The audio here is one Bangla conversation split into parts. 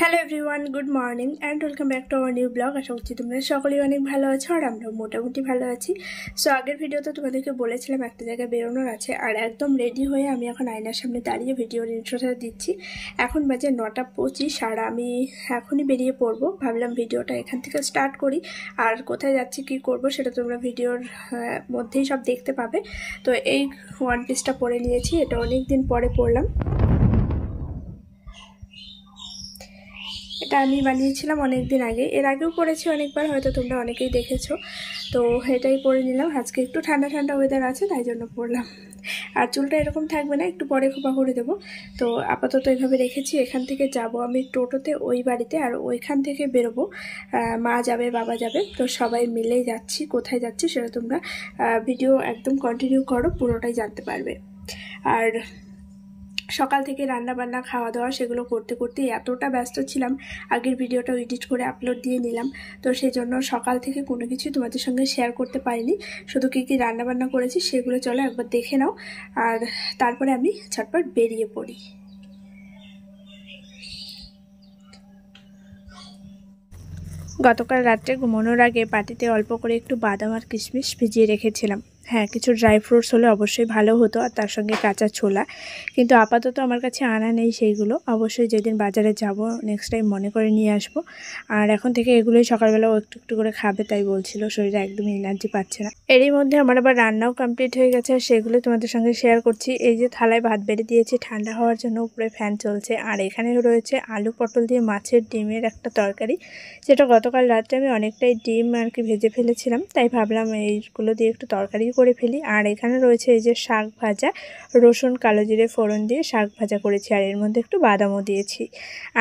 Hello everyone, good morning and welcome back to our new blog. আশা করছি তোমরা সকলেই অনেক ভালো আছো আর আমরাও মোটামুটি ভালো আছি। সো আগের ভিডিওতে তোমাদেরকে বলেছিলাম একটা জায়গায় বেরোনোর আছে, আর একদম রেডি হয়ে আমি এখন আয়নার সামনে দাঁড়িয়ে ভিডিওর ইন্ট্রোটা দিচ্ছি। এখন বাজে 9:25 আর আমি এখনই বেরিয়ে পড়বো। ভাবলাম ভিডিওটা এখান থেকে স্টার্ট করি, আর কোথায় যাচ্ছি কী করবো সেটা তোমরা ভিডিওর মধ্যেই সব দেখতে পাবে। তো এই ওয়ান পিসটা পরে নিয়েছি, এটা অনেক দিন পরে পরলাম। এটা আমি বানিয়েছিলাম অনেক দিন আগে, এর আগেও পরেছি অনেকবার, হয়তো তোমরা অনেকেই দেখেছো। তো এটাই পরে নিলাম। আজকে একটু ঠান্ডা ঠান্ডা ওয়েদার আছে তাই জন্য পরলাম। আর চুলটা এরকম থাকবে না, একটু পরে খোপা করে দেবো। তো আপাতত এইভাবে রেখেছি। এখান থেকে যাব আমি টোটোতে ওই বাড়িতে, আর ওইখান থেকে বেরোবো। মা যাবে, বাবা যাবে, তো সবাই মিলেই যাচ্ছি। কোথায় যাচ্ছি সেটা তোমরা ভিডিও একদম কন্টিনিউ করো, পুরোটাই জানতে পারবে। আর সকাল থেকে রান্না বান্না খাওয়া দাওয়া সেগুলো করতে করতে এতটা ব্যস্ত ছিলাম, আগের ভিডিওটা এডিট করে আপলোড দিয়ে নিলাম। তো সেই জন্য সকাল থেকে কোনো কিছু তোমাদের সঙ্গে শেয়ার করতে পারিনি। শুধু কী কী রান্না বান্না করেছি সেগুলো চলো একবার দেখে নাও, আর তারপরে আমি ঝটপট বেরিয়ে পড়ি। গতকাল রাত্রে ঘুমানোর আগে বাটিতে অল্প করে একটু বাদাম আর কিশমিশ ভিজিয়ে রেখেছিলাম। হ্যাঁ, কিছু ড্রাই ফ্রুটস হলে অবশ্যই ভালো হতো, আর তার সঙ্গে কাঁচা ছোলা, কিন্তু আপাতত আমার কাছে আনা নেই সেইগুলো। অবশ্যই যেদিন বাজারে যাব নেক্সট টাইম মনে করে নিয়ে আসবো। আর এখন থেকে এগুলোই সকালবেলাও একটু একটু করে খাবে তাই বলছিল, শরীরে একদমই এনার্জি পাচ্ছে না। এরই মধ্যে আমার আবার রান্নাও কমপ্লিট হয়ে গেছে, আর সেগুলো তোমাদের সঙ্গে শেয়ার করছি। এই যে থালায় ভাত বেড়ে দিয়েছি ঠান্ডা হওয়ার জন্য, উপরে ফ্যান চলছে। আর এখানে রয়েছে আলু পটল দিয়ে মাছের ডিমের একটা তরকারি, যেটা গতকাল রাত্রে আমি অনেকটাই ডিম আর কি ভেজে ফেলেছিলাম, তাই ভাবলাম এইগুলো দিয়ে একটু তরকারি করে ফেলি। আর এখানে রয়েছে এই যে শাক ভাজা, রসুন কালো জিরে ফোড়ন দিয়ে শাক ভাজা করেছি, আর এর মধ্যে একটু বাদামও দিয়েছি।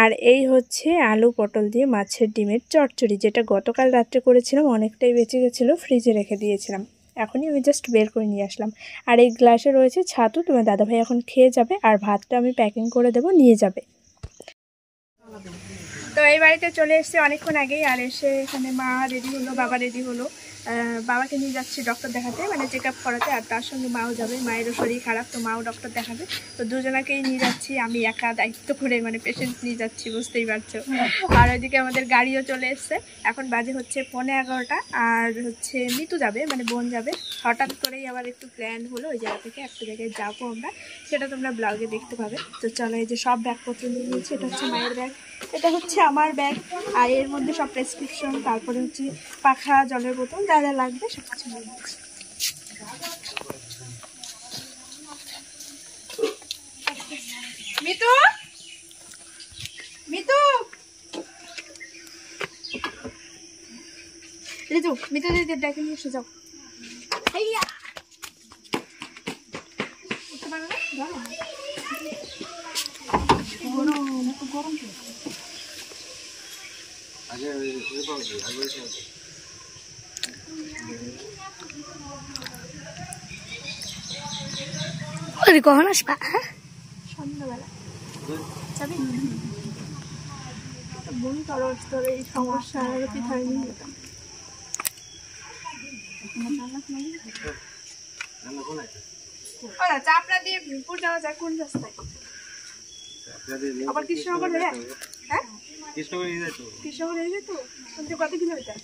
আর এই হচ্ছে আলু পটল দিয়ে মাছের ডিমের চচ্চড়ি, যেটা গতকাল রাত্রে করেছিলাম, অনেকটাই বেঁচে গেছিলো, ফ্রিজে রেখে দিয়েছিলাম। এখনই আমি জাস্ট বের করে নিয়ে আসলাম। আর এই গ্লাসে রয়েছে ছাতু, তোমার দাদাভাই এখন খেয়ে যাবে, আর ভাতটা আমি প্যাকিং করে দেবো, নিয়ে যাবে। তো এই বাড়িতে চলে এসেছি অনেকক্ষণ আগেই, আর এসে এখানে মা রেডি হলো, বাবা রেডি হলো। বাবাকে নিয়ে যাচ্ছি ডক্টর দেখাতে, মানে চেক আপ করাতে, আর তার সঙ্গে মাও যাবে। মায়েরও শরীর খারাপ, তো মাও ডক্টর দেখাবে। তো দুজনাকেই নিয়ে যাচ্ছি, আমি একা দায়িত্ব করে মানে পেশেন্ট নিয়ে যাচ্ছি, বুঝতেই পারছো। আর ওইদিকে আমাদের গাড়িও চলে এসছে। এখন বাজে হচ্ছে 11:15, আর হচ্ছে মিতু যাবে, মানে বোন যাবে। হঠাৎ করেই আবার একটু প্ল্যান হলো ওই জায়গা থেকে একটা জায়গায় যাবো আমরা, সেটা তোমরা ব্লগে দেখতে পাবে। তো চলো, এই যে সব ব্যাগপত্র নিয়ে নিয়েছি। এটা হচ্ছে মায়ের ব্যাগ, এটা হচ্ছে আমার ব্যাগ, আর এর মধ্যে সব প্রেসক্রিপশন, তারপরে হচ্ছে পাখা, জলের বোতল, যা যা লাগবে সব কিছু নিয়ে নিচ্ছি। মিতু, মিতু, রিতু, মিতু দিদি ডেকে নিয়ে এসে যাও। গরম কখন আসবা? হ্যাঁ, সন্ধ্যাবেলা যাবি। বমি করো, তোর এই সমস্যা ঠিক হয়নি। চাপড়া দিয়ে মিরপুর যাওয়া যায় কোন রাস্তায়? আবার কৃষ্ণনগর হয়ে? হ্যাঁ, কৃষ্ণনগর হয়ে যেত। কত কিলোমিটার?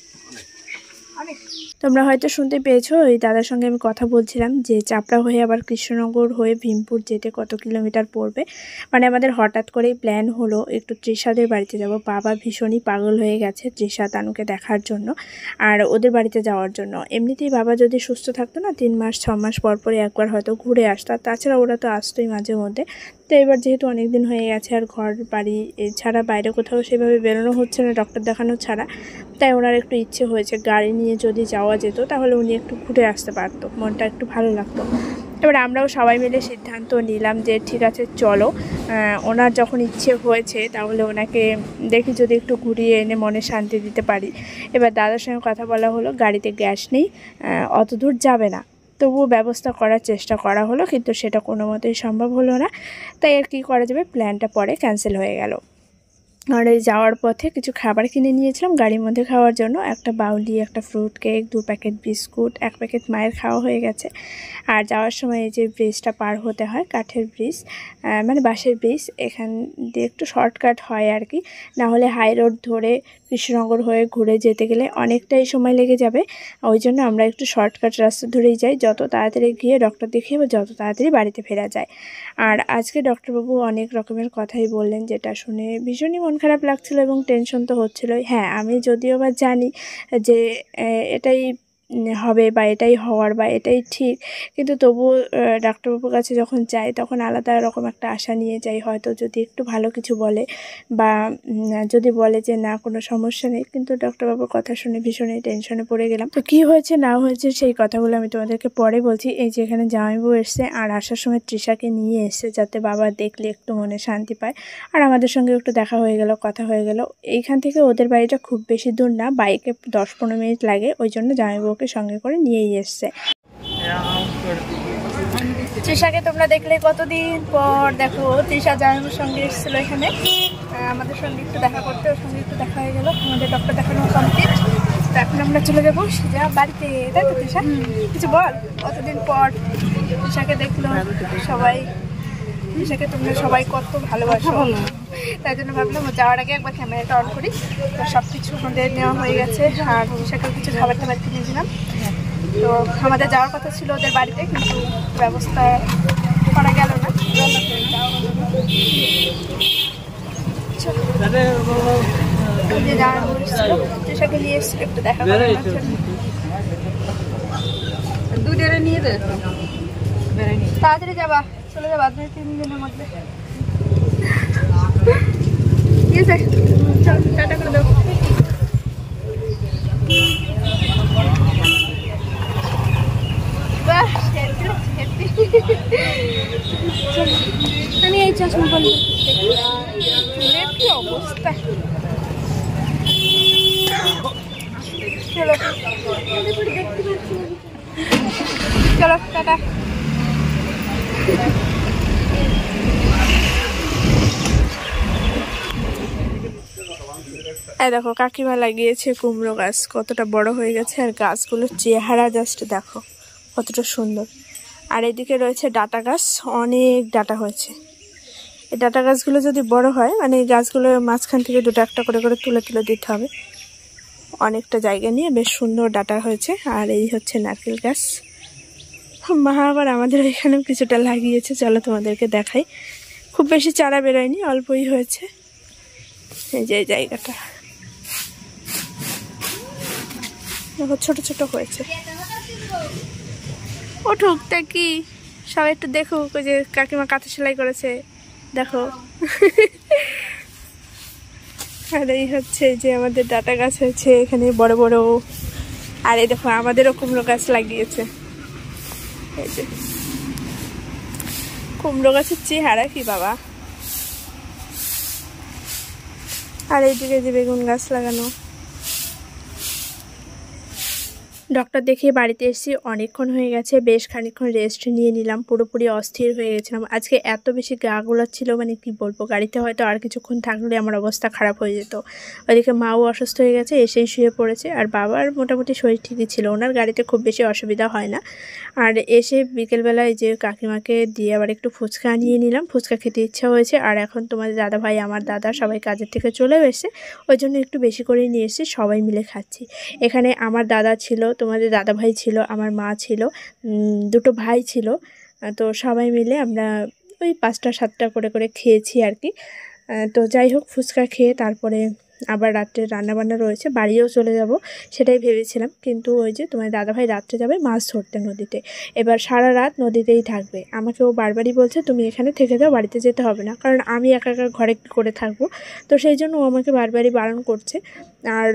তোমরা হয়তো শুনতে পেয়েছো, ওই দাদার সঙ্গে আমি কথা বলছিলাম যে চাপড়া হয়ে আবার কৃষ্ণনগর হয়ে ভীমপুর যেতে কত কিলোমিটার পড়বে। মানে আমাদের হঠাৎ করেই প্ল্যান হলো একটু তৃষাদের বাড়িতে যাব। বাবা ভীষণই পাগল হয়ে গেছে তৃষা তানুকে দেখার জন্য, আর ওদের বাড়িতে যাওয়ার জন্য। এমনিতেই বাবা যদি সুস্থ থাকতো না, 3 মাস 6 মাস পর পরে একবার হয়তো ঘুরে আসতো, আর তাছাড়া ওরা তো আসতোই মাঝে মধ্যে। তো এবার যেহেতু অনেক দিন হয়ে গেছে, আর ঘর বাড়ি এছাড়া বাইরে কোথাও সেভাবে বেরোনো হচ্ছে না ডক্টর দেখানো ছাড়া, তাই ওনার একটু ইচ্ছে হয়েছে গাড়ি নিয়ে যদি যাওয়া যেত তাহলে উনি একটু ঘুরে আসতে পারতো, মনটা একটু ভালো লাগতো। এবার আমরাও সবাই মিলে সিদ্ধান্ত নিলাম যে ঠিক আছে চলো, ওনার যখন ইচ্ছে হয়েছে তাহলে ওনাকে দেখি যদি একটু ঘুরিয়ে এনে মনে শান্তি দিতে পারি। এবার দাদার সঙ্গে কথা বলা হলো, গাড়িতে গ্যাস নেই, অত দূর যাবে না, তবুও ব্যবস্থা করার চেষ্টা করা হলো, কিন্তু সেটা কোনো মতেই সম্ভব হলো না। তাই আর কি করা যাবে, প্ল্যানটা পরে ক্যান্সেল হয়ে গেল। আর এই যাওয়ার পথে কিছু খাবার কিনে নিয়েছিলাম গাড়ির মধ্যে খাওয়ার জন্য। একটা বাউলি, একটা fruit cake, 2 packet biscuit, 1 packet মায়ের খাওয়া হয়ে গেছে। আর যাওয়ার সময় এই যে ব্রিজটা পার হতে হয়, কাঠের ব্রিজ, মানে বাঁশের ব্রিজ, এখান দিয়ে একটু শর্টকাট হয় আর কি। না হলে হাই রোড ধরে কৃষ্ণনগর হয়ে ঘুরে যেতে গেলে অনেকটাই সময় লেগে যাবে। ওই জন্য আমরা একটু শর্টকাট রাস্তা ধরেই যাই, যত তাড়াতাড়ি গিয়ে ডক্টর দেখিয়ে বা যত তাড়াতাড়ি বাড়িতে ফেরা যায়। আর আজকে ডক্টরবাবু অনেক রকমের কথাই বললেন, যেটা শুনে ভীষণই মন খারাপ লাগছিল এবং টেনশন তো হচ্ছিলোই। হ্যাঁ, আমি যদিও বা জানি যে এটাই হবে বা এটাই হওয়ার বা এটাই ঠিক, কিন্তু তবুও ডাক্তারবাবুর কাছে যখন যাই তখন আলাদা রকম একটা আশা নিয়ে যাই, হয়তো যদি একটু ভালো কিছু বলে বা যদি বলে যে না কোনো সমস্যা নেই। কিন্তু ডাক্তারবাবুর কথা শুনে ভীষণই টেনশনে পড়ে গেলাম। তো কী হয়েছে না হয়েছে সেই কথাগুলো আমি তোমাদেরকে পরে বলছি। এই যে এখানে জামাইবাবু এসছে আর আসার সময় তৃষাকে নিয়ে এসছে, যাতে বাবা দেখলে একটু মনে শান্তি পায়। আর আমাদের সঙ্গে একটু দেখা হয়ে গেল, কথা হয়ে গেল। এইখান থেকে ওদের বাড়িটা খুব বেশি দূর না, বাইকে 10-15 মিনিট লাগে। ওই জন্য জামাইবাবুকে সঙ্গে করে নিয়েই এসছে। তৃষাকে তোমরা দেখলে কতদিন পর, দেখো তৃষা জামাইবাবুর সঙ্গে এসেছিলো এখানে আমাদের সঙ্গে একটু দেখা করতে, ওর সঙ্গে একটু দেখা হয়ে গেল। আমাদের ডক্টর দেখানো কমপ্লিট। তো এখন আমরা চলে যাবো যা বাড়িতে, তাই তো তৃষা? কিছু বল, কতদিন পর তৃষাকে দেখলো সবাই। তৃষাকে তোমরা সবাই কত ভালোবাসো, তাই জন্য ভাবলাম যাওয়ার আগে একবার ক্যামেরাটা অন করি। তো সব কিছু আমাদের নেওয়া হয়ে গেছে, আর তৃষাকেও কিছু খাবার টাবার কিনেছিলাম। তো আমাদের যাওয়ার কথা ছিল ওদের বাড়িতে, কিন্তু ব্যবস্থা করা গেল না। তৃষাকে নিয়ে এসেছিল একটু দেখা করার জন্য। নিয়ে তাড়াতাড়ি যাবা, চলে যাবা 2-3 দিনের মধ্যে। ঠিক আছে, চলো টাটা করে দেবো। আমি এই চশমা বলি চুলের কি অবস্থা। চলো চলো টাটা। এই দেখো কাকিমা লাগিয়েছে কুমড়ো গাছ, কতটা বড় হয়ে গেছে। আর গাছগুলোর চেহারা জাস্ট দেখো কতটা সুন্দর। আর এদিকে রয়েছে ডাটা গাছ, অনেক ডাটা হয়েছে। এই ডাটা গাছগুলো যদি বড় হয়, মানে এই গাছগুলো মাঝখান থেকে 2-1 করে করে তুলে তুলে দিতে হবে। অনেকটা জায়গা নিয়ে বেশ সুন্দর ডাটা হয়েছে। আর এই হচ্ছে নারকেল গাছ। মা আবার আমাদের এখানেও কিছুটা লাগিয়েছে, চলো তোমাদেরকে দেখাই। খুব বেশি চারা বেরোয়নি, অল্পই হয়েছে। এই যে জায়গাটা দেখো ছোট ছোট হয়েছে। উঠুক তা কি, সবাই একটু দেখুক। ওই যে কাকিমা কাঁথা সেলাই করেছে, দেখো। আর এই হচ্ছে যে আমাদের ডাটা গাছ হয়েছে এখানে বড় বড়। আর এই দেখো আমাদেরও কুমড়ো গাছ লাগিয়েছে। এই যে কুমড়ো গাছের চেহারা কি বাবা। আর এইদিকে যে বেগুন গাছ লাগানো। ডক্টর দেখিয়ে বাড়িতে এসেছি, অনেকক্ষণ হয়ে গেছে, বেশ খানিকক্ষণ রেস্ট নিয়ে নিলাম। পুরোপুরি অস্থির হয়ে গেছিলাম আজকে, এত বেশি গা গোলাচ্ছিল, মানে কি বলবো। গাড়িতে হয়তো আর কিছুক্ষণ থাকলে আমার অবস্থা খারাপ হয়ে যেত। ওইদিকে মাও অসুস্থ হয়ে গেছে, এসেই শুয়ে পড়েছে। আর বাবার মোটামুটি শরীর ঠিকই ছিল, ওনার গাড়িতে খুব বেশি অসুবিধা হয় না। আর এসে বিকেলবেলায় যে কাকিমাকে দিয়ে আবার একটু ফুচকা আনিয়ে নিলাম, ফুচকা খেতে ইচ্ছা হয়েছে। আর এখন তোমাদের দাদা ভাই, আমার দাদা সবাই কাজের থেকে চলেও এসে, ওই জন্য একটু বেশি করে নিয়ে এসে সবাই মিলে খাচ্ছি। এখানে আমার দাদা ছিল, তোমাদের দাদা ভাই ছিল, আমার মা ছিল, 2 ভাই ছিল। তো সবাই মিলে আমরা ওই 5টা-7টা করে করে খেয়েছি আর কি। তো যাই হোক, ফুচকা খেয়ে তারপরে আবার রাত্রে রান্নাবান্না রয়েছে, বাড়িও চলে যাব সেটাই ভেবেছিলাম। কিন্তু ওই যে তোমার দাদাভাই রাত্রে যাবে মাছ ধরতে নদীতে, এবার সারা রাত নদীতেই থাকবে। আমাকে ও বারবারই বলছে তুমি এখানে থেকে যাও, বাড়িতে যেতে হবে না, কারণ আমি একা একা ঘরে কী করে থাকবো। তো সেই জন্য ও আমাকে বারবারই বারণ করছে। আর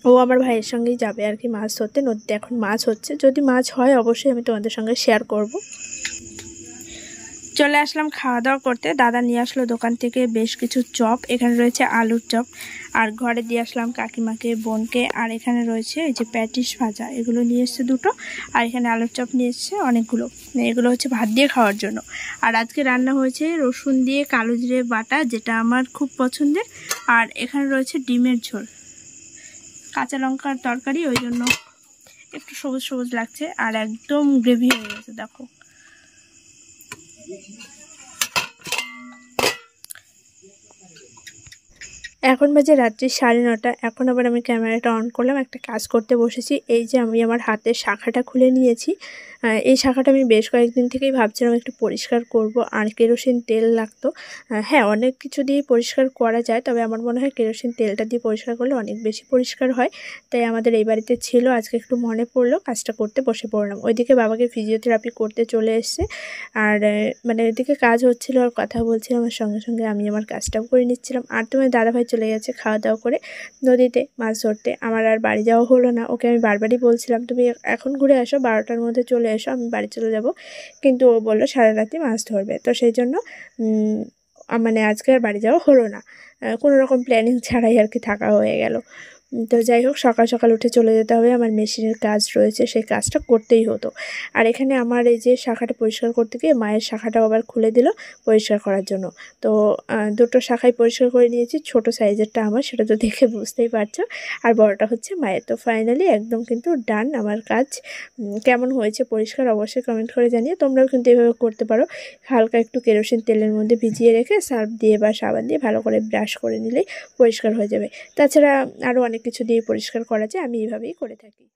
ও আমার ভাইয়ের সঙ্গেই যাবে আর কি মাছ ধরতে। নদীতে এখন মাছ হচ্ছে, যদি মাছ হয় অবশ্যই আমি তোমাদের সঙ্গে শেয়ার করব। চলে আসলাম খাওয়া দাওয়া করতে। দাদা নিয়ে আসলো দোকান থেকে বেশ কিছু চপ। এখানে রয়েছে আলুর চপ, আর ঘরে দিয়ে আসলাম কাকিমাকে, বোনকে। আর এখানে রয়েছে এই যে প্যাটিস ভাজা, এগুলো নিয়ে এসছে দুটো। আর এখানে আলুর চপ নিয়ে এসছে অনেকগুলো। এগুলো হচ্ছে ভাত দিয়ে খাওয়ার জন্য। আর আজকে রান্না হয়েছে রসুন দিয়ে কালো জিরে বাটা, যেটা আমার খুব পছন্দের। আর এখানে রয়েছে ডিমের ঝোল, কাঁচা লঙ্কার তরকারি, ওই জন্য একটু সবুজ সবুজ লাগছে। আর একদম গ্রেভি হয়ে গেছে দেখো। এখন বাজে রাত্রি 9:30। এখন আবার আমি ক্যামেরাটা অন করলাম, একটা কাজ করতে বসেছি। এই যে আমি আমার হাতের শাখাটা খুলে নিয়েছি। এই শাখাটা আমি বেশ কয়েকদিন থেকেই ভাবছিলাম একটু পরিষ্কার করব। আর কেরোসিন তেল লাগতো। হ্যাঁ, অনেক কিছু দিয়ে পরিষ্কার করা যায়, তবে আমার মনে হয় কেরোসিন তেলটা দিয়ে পরিষ্কার করলে অনেক বেশি পরিষ্কার হয়। তাই আমাদের এই বাড়িতে ছিল, আজকে একটু মনে পড়লো, কাজটা করতে বসে পড়লাম। ওইদিকে বাবাকে ফিজিওথেরাপি করতে চলে এসছে। আর মানে ওইদিকে কাজ হচ্ছিলো আর কথা বলছিলাম, আমার সঙ্গে সঙ্গে আমি আমার কাজটাও করে নিচ্ছিলাম। আর তোমার দাদাভাই চলে গেছে খাওয়া দাওয়া করে নদীতে মাছ ধরতে। আমার আর বাড়ি যাওয়া হলো না। ওকে আমি বারবারই বলছিলাম তুমি এখন ঘুরে আসো, 12টার মধ্যে চলে এসো, আমি বাড়ি চলে যাব। কিন্তু ও বললো সারা রাতি মাছ ধরবে। তো সেই জন্য মানে আজকে আর বাড়ি যাওয়া হলো না। কোনো রকম প্ল্যানিং ছাড়াই আর কি থাকা হয়ে গেল। তো যাই হোক, সকাল সকাল উঠে চলে যেতে হবে, আমার মেশিনের কাজ রয়েছে, সেই কাজটা করতেই হতো। আর এখানে আমার এই যে শাখাটা পরিষ্কার করতে গিয়ে মায়ের শাখাটাও আবার খুলে দিল পরিষ্কার করার জন্য। তো দুটো শাখাই পরিষ্কার করে নিয়েছি। ছোট সাইজেরটা আমার, সেটা তো দেখে বুঝতেই পারছো। আর বড়টা হচ্ছে মায়ের। তো ফাইনালি একদম কিন্তু ডান আমার কাজ। কেমন হয়েছে পরিষ্কার অবশ্যই কমেন্ট করে জানিয়ে। তোমরাও কিন্তু এভাবে করতে পারো। হালকা একটু কেরোসিন তেলের মধ্যে ভিজিয়ে রেখে সার্ফ দিয়ে বা সাবান দিয়ে ভালো করে ব্রাশ করে নিলেই পরিষ্কার হয়ে যাবে। তাছাড়া আরও অনেক কিছু দিয়ে পরিষ্কার করা যায়, আমি এইভাবেই করে থাকি।